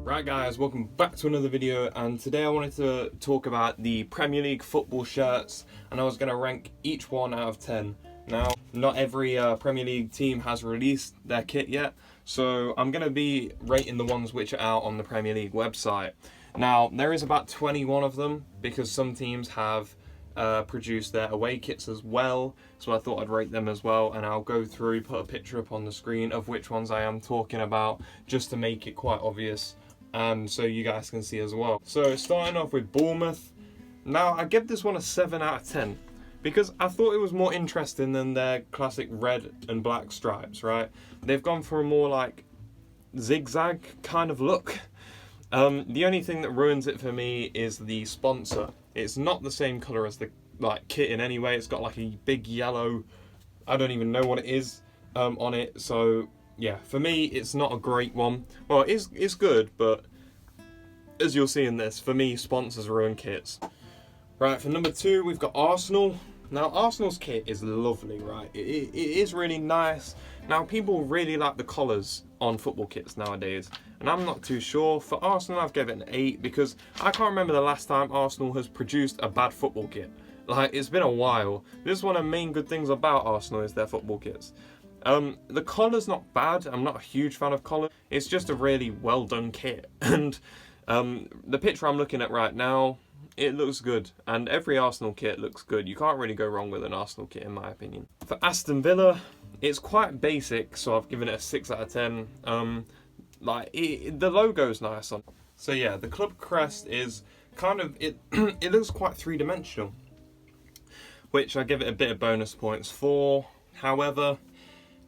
Right guys, welcome back to another video, and today I wanted to talk about the Premier League football shirts, and I was going to rank each one out of 10. Now, not every Premier League team has released their kit yet, so I'm going to be rating the ones which are out on the Premier League website. Now, there is about 21 of them, because some teams have produced their away kits as well, so I thought I'd rate them as well, and I'll go through, put a picture up on the screen of which ones I am talking about, just to make it quite obvious. And so you guys can see as well. So starting off with Bournemouth. Now I give this one a 7 out of 10 because I thought it was more interesting than their classic red and black stripes, right? They've gone for a more like zigzag kind of look. The only thing that ruins it for me is the sponsor. It's not the same colour as the kit in any way. It's got like a big yellow, I don't even know what it is, on it. So yeah, for me, it's not a great one. Well, it's good, but as you'll see in this, for me, sponsors ruin kits. Right, for number 2, we've got Arsenal. Now, Arsenal's kit is lovely, right? It is really nice. Now, people really like the collars on football kits nowadays, and I'm not too sure. For Arsenal, I've given it an 8 because I can't remember the last time Arsenal has produced a bad football kit. Like, it's been a while. This is one of the main good things about Arsenal is their football kits. The collar's not bad. I'm not a huge fan of collar. It's just a really well done kit. And the picture I'm looking at right now, it looks good. And every Arsenal kit looks good. You can't really go wrong with an Arsenal kit in my opinion. For Aston Villa, it's quite basic, so I've given it a 6 out of 10. The logo's nice on. So yeah, the club crest is kind of, it looks quite three-dimensional, which I give it a bit of bonus points for. However,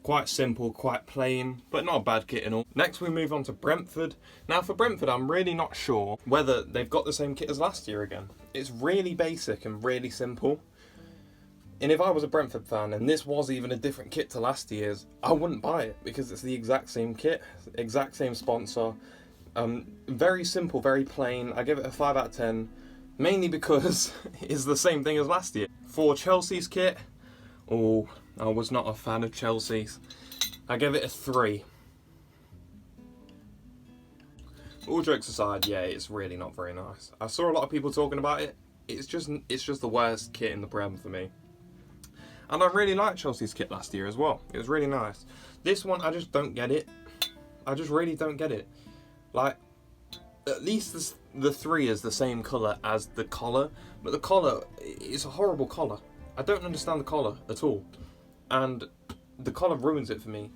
quite simple, quite plain, but not a bad kit and all. Next we move on to Brentford. Now for Brentford, I'm really not sure whether they've got the same kit as last year again. It's really basic and really simple. And if I was a Brentford fan and this was even a different kit to last year's, I wouldn't buy it because it's the exact same kit, exact same sponsor. Very simple, very plain. I give it a 5 out of 10, mainly because it's the same thing as last year. For Chelsea's kit, oh, I was not a fan of Chelsea's. I give it a 3. All jokes aside, yeah, it's really not very nice. I saw a lot of people talking about it. It's just the worst kit in the Prem for me. And I really liked Chelsea's kit last year as well. It was really nice. This one, I just don't get it. I just really don't get it. Like, at least the 3 is the same colour as the collar, but the collar is a horrible collar. I don't understand the collar at all. And the collar ruins it for me.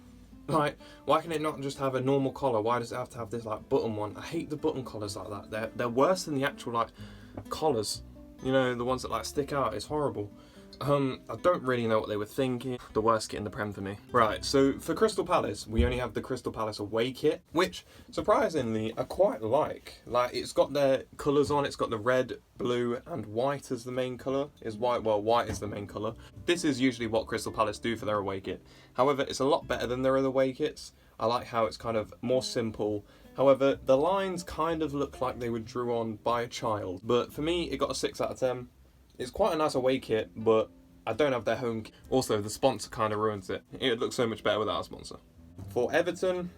Like, why can it not just have a normal collar? Why does it have to have this like button one? I hate the button collars like that. They're worse than the actual like collars. You know, the ones that like stick out. It's horrible. I don't really know what they were thinking. The worst kit in the Prem for me. Right, so for Crystal Palace, we only have the Crystal Palace away kit, which surprisingly I quite like. Like, it's got their colours on. It's got the red, blue and white as the main colour. White is the main colour. This is usually what Crystal Palace do for their away kit. However, it's a lot better than their other away kits. I like how it's kind of more simple. However, the lines kind of look like they were drew on by a child. But for me, it got a 6 out of 10. It's quite a nice away kit, but I don't have their home kit. Also, the sponsor kind of ruins it. It looks so much better without a sponsor. For Everton,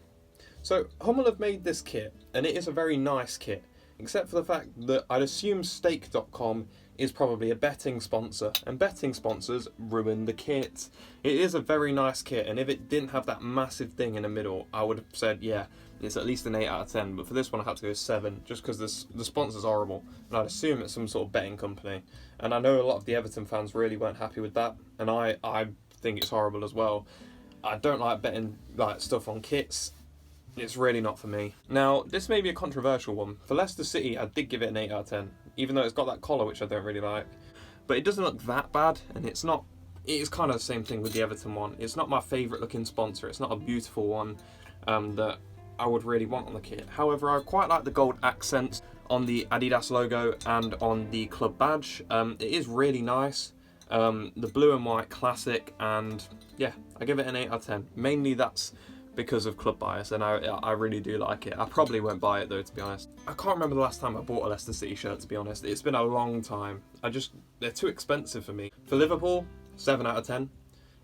so Hummel have made this kit, and it is a very nice kit, except for the fact that I'd assume Stake.com is probably a betting sponsor, and betting sponsors ruin the kit. It is a very nice kit, and if it didn't have that massive thing in the middle, I would have said, yeah, it's at least an 8 out of 10, but for this one I had to go 7, just because the sponsor's horrible, and I'd assume it's some sort of betting company. And I know a lot of the Everton fans really weren't happy with that, and I think it's horrible as well. I don't like betting like stuff on kits. It's really not for me. Now, this may be a controversial one. For Leicester City, I did give it an 8 out of 10, even though it's got that collar, which I don't really like. But it doesn't look that bad, and it is kind of the same thing with the Everton one. It's not my favourite looking sponsor. It's not a beautiful one that I would really want on the kit. However, I quite like the gold accents on the Adidas logo and on the club badge. It is really nice. The blue and white classic, and yeah, I give it an 8 out of 10. Mainly that's because of club bias, and I really do like it. I probably won't buy it though, to be honest. I can't remember the last time I bought a Leicester City shirt, to be honest. It's been a long time. They're too expensive for me. For Liverpool, 7 out of 10.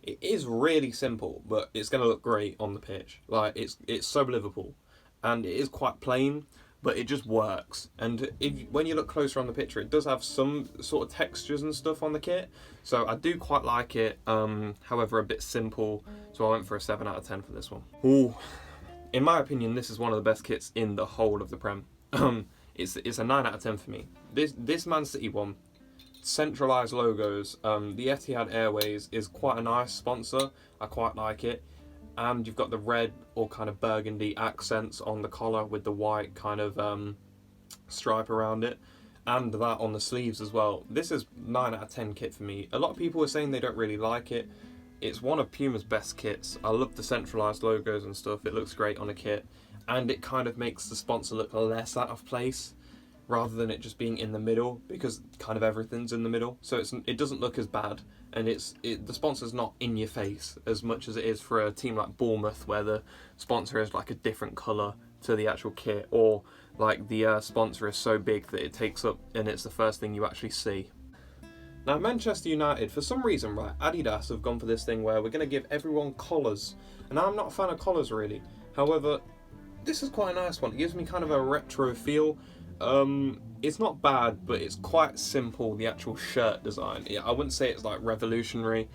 It is really simple, but it's going to look great on the pitch. Like, it's so Liverpool, and it is quite plain, but it just works. And when you look closer on the picture, it does have some sort of textures and stuff on the kit, so I do quite like it. However, a bit simple, so I went for a 7 out of 10 for this one. Ooh, in my opinion, this is one of the best kits in the whole of the Prem. It's a 9 out of 10 for me. This Man City one, centralised logos, the Etihad Airways is quite a nice sponsor. I quite like it. And you've got the red or kind of burgundy accents on the collar with the white kind of stripe around it, and that on the sleeves as well. This is 9 out of 10 kit for me. A lot of people are saying they don't really like it. It's one of Puma's best kits. I love the centralised logos and stuff. It looks great on a kit, and it kind of makes the sponsor look less out of place, rather than it just being in the middle, because kind of everything's in the middle, so it doesn't look as bad, and the sponsor's not in your face as much as it is for a team like Bournemouth, where the sponsor is like a different colour to the actual kit, or like the sponsor is so big that it takes up and it's the first thing you actually see. Now Manchester United, for some reason, right, Adidas have gone for this thing where we're going to give everyone collars, and I'm not a fan of collars really. However, this is quite a nice one. It gives me kind of a retro feel. It's not bad, but it's quite simple, the actual shirt design. Yeah, I wouldn't say it's like revolutionary.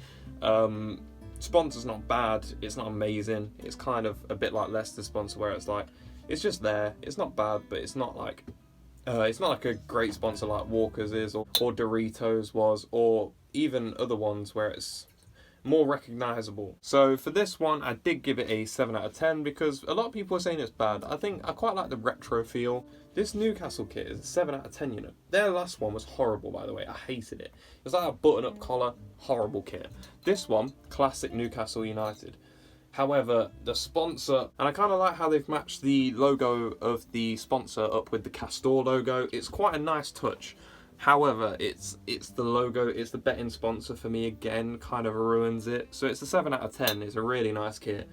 Sponsor's not bad, it's not amazing. It's kind of a bit like Leicester's sponsor, where it's like, it's just there. It's not bad, but it's not like a great sponsor like Walker's is, or Doritos was, or even other ones where it's more recognisable. So for this one, I did give it a 7 out of 10 because a lot of people are saying it's bad. I think I quite like the retro feel. This Newcastle kit is a 7 out of 10, you know. Their last one was horrible, by the way. I hated it. It was like a button-up collar, horrible kit. This one, classic Newcastle United. However, the sponsor, and I kind of like how they've matched the logo of the sponsor up with the Castor logo. It's quite a nice touch. However, it's the logo, it's the betting sponsor for me again, kind of ruins it. So it's a 7 out of 10, it's a really nice kit.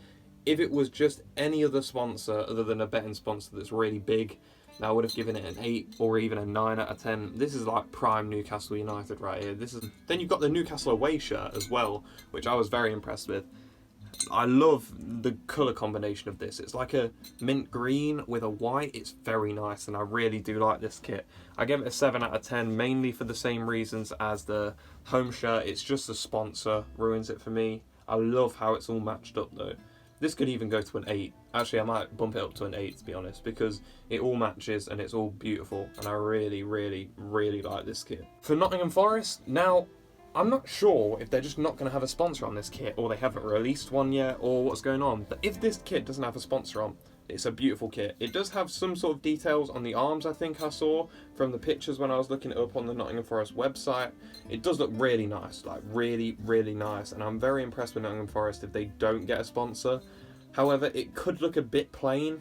If it was just any other sponsor other than a betting sponsor that's really big, I would have given it an 8 or even a 9 out of 10. This is like prime Newcastle United right here. Then you've got the Newcastle away shirt as well, which I was very impressed with. I love the colour combination of this. It's like a mint green with a white. It's very nice, and I really do like this kit. I give it a 7 out of 10, mainly for the same reasons as the home shirt. It's just the sponsor ruins it for me. I love how it's all matched up though. This could even go to an 8. Actually, I might bump it up to an 8 to be honest, because it all matches and it's all beautiful, and I really, really, really like this kit. For Nottingham Forest, now, I'm not sure if they're just not going to have a sponsor on this kit, or they haven't released one yet, or what's going on. But if this kit doesn't have a sponsor on, it's a beautiful kit. It does have some sort of details on the arms, I think I saw from the pictures when I was looking it up on the Nottingham Forest website. It does look really nice, like really, really nice. And I'm very impressed with Nottingham Forest if they don't get a sponsor. However, it could look a bit plain,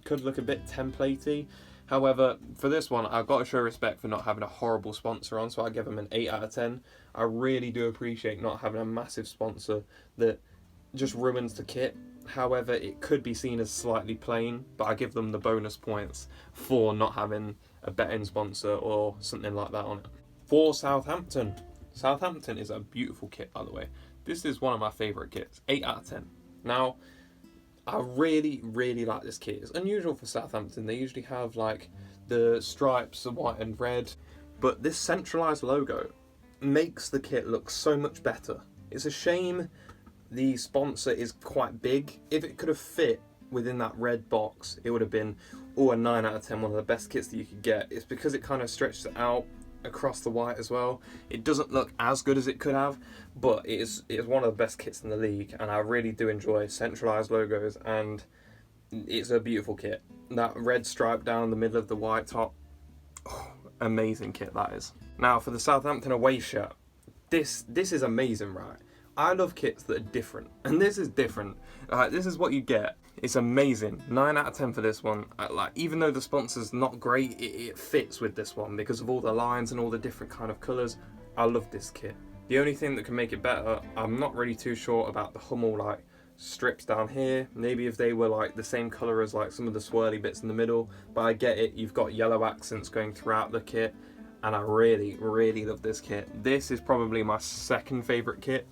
could look a bit templatey. However, for this one, I've got to show respect for not having a horrible sponsor on, so I give them an 8 out of 10. I really do appreciate not having a massive sponsor that just ruins the kit. However, it could be seen as slightly plain, but I give them the bonus points for not having a betting sponsor or something like that on it. For Southampton. Southampton is a beautiful kit, by the way. This is one of my favourite kits. 8 out of 10. Now, I really, really like this kit. It's unusual for Southampton. They usually have like the stripes, the white and red, but this centralised logo makes the kit look so much better. It's a shame the sponsor is quite big. If it could have fit within that red box, it would have been a 9 out of 10, one of the best kits that you could get. It's because it kind of stretches it out across the white as well. It doesn't look as good as it could have, but it is one of the best kits in the league, and I really do enjoy centralised logos, and it's a beautiful kit. That red stripe down the middle of the white top, amazing kit that is. Now for the Southampton away shirt, this is amazing, right? I love kits that are different, and this is different. This is what you get. It's amazing. 9 out of 10 for this one. Even though the sponsor's not great, it fits with this one because of all the lines and all the different kind of colours. I love this kit. The only thing that can make it better, I'm not really too sure about the Hummel strips down here. Maybe if they were like the same colour as like some of the swirly bits in the middle, but I get it. You've got yellow accents going throughout the kit, and I really, really love this kit. This is probably my second favourite kit.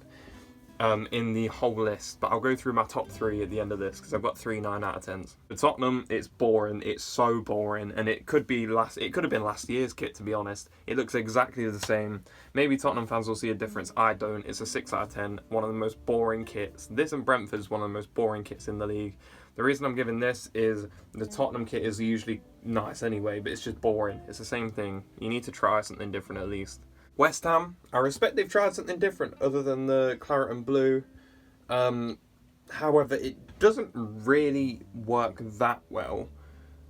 in the whole list, but I'll go through my top 3 at the end of this because I've got 3 9 out of 10s. For Tottenham, it's boring. It's so boring, and it could have been last year's kit, to be honest. It looks exactly the same. Maybe Tottenham fans will see a difference. I don't. It's a 6 out of 10. One of the most boring kits. This and Brentford's one of the most boring kits in the league. The reason I'm giving this is the Tottenham kit is usually nice anyway, but it's just boring. It's the same thing. You need to try something different at least. West Ham, I respect they've tried something different other than the claret and blue. However, it doesn't really work that well.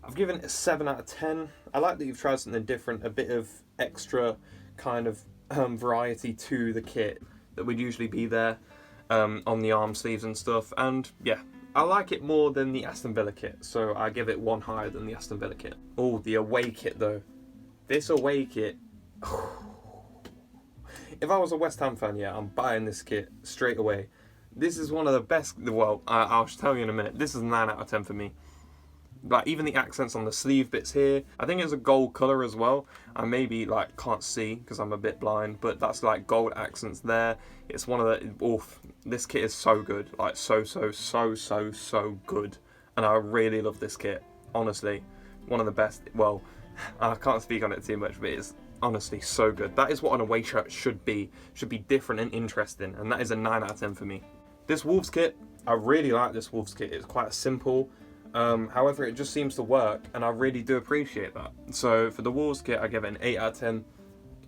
I've given it a 7 out of 10. I like that you've tried something different, a bit of extra kind of variety to the kit that would usually be there on the arm sleeves and stuff. And yeah, I like it more than the Aston Villa kit, so I give it 1 higher than the Aston Villa kit. Oh, the away kit though. This away kit... If I was a West Ham fan, yeah, I'm buying this kit straight away. This is one of the best, well, I'll tell you in a minute. This is 9 out of 10 for me. Like, even the accents on the sleeve bits here. I think it's a gold colour as well. I maybe, like, can't see because I'm a bit blind, but that's, like, gold accents there. It's one of the, oof, this kit is so good. Like, so good. And I really love this kit, honestly. One of the best, well, I can't speak on it too much, but it's honestly so good. That is what an away shirt should be different and interesting, and that is a 9 out of 10 for me. This Wolves kit, I really like this Wolves kit. It's quite simple, however it just seems to work, and I really do appreciate that. So for the Wolves kit, I give it an 8 out of 10.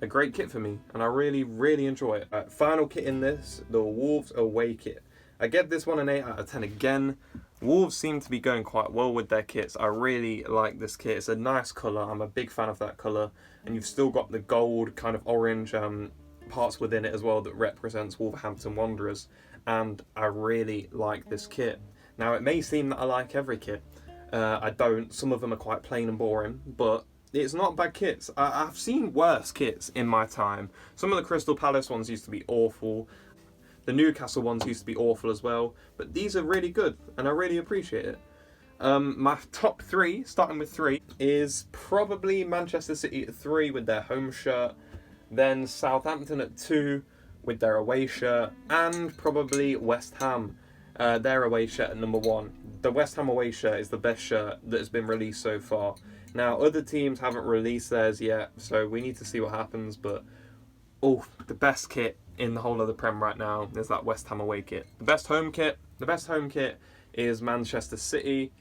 A great kit for me, and I really enjoy it. Final kit in this, the Wolves away kit. I give this one an 8 out of 10 again. Wolves seem to be going quite well with their kits. I really like this kit. It's a nice colour. I'm a big fan of that colour. And you've still got the gold kind of orange parts within it as well that represents Wolverhampton Wanderers. And I really like this kit. Now, it may seem that I like every kit. I don't. Some of them are quite plain and boring, but it's not bad kits. I've seen worse kits in my time. Some of the Crystal Palace ones used to be awful. The Newcastle ones used to be awful as well, but these are really good, and I really appreciate it. My top 3, starting with 3, is probably Manchester City at 3 with their home shirt, then Southampton at 2 with their away shirt, and probably West Ham, their away shirt at number 1. The West Ham away shirt is the best shirt that has been released so far. Now, other teams haven't released theirs yet, so we need to see what happens, but oh, the best kit in the whole of the Prem right now is that West Ham away kit. The best home kit is Manchester City.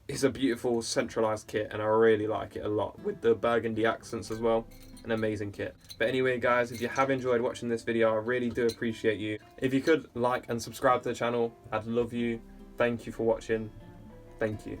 It's a beautiful centralised kit, and I really like it a lot with the burgundy accents as well. An amazing kit. But anyway, guys, if you have enjoyed watching this video, I really do appreciate you. If you could like and subscribe to the channel, I'd love you. Thank you for watching. Thank you.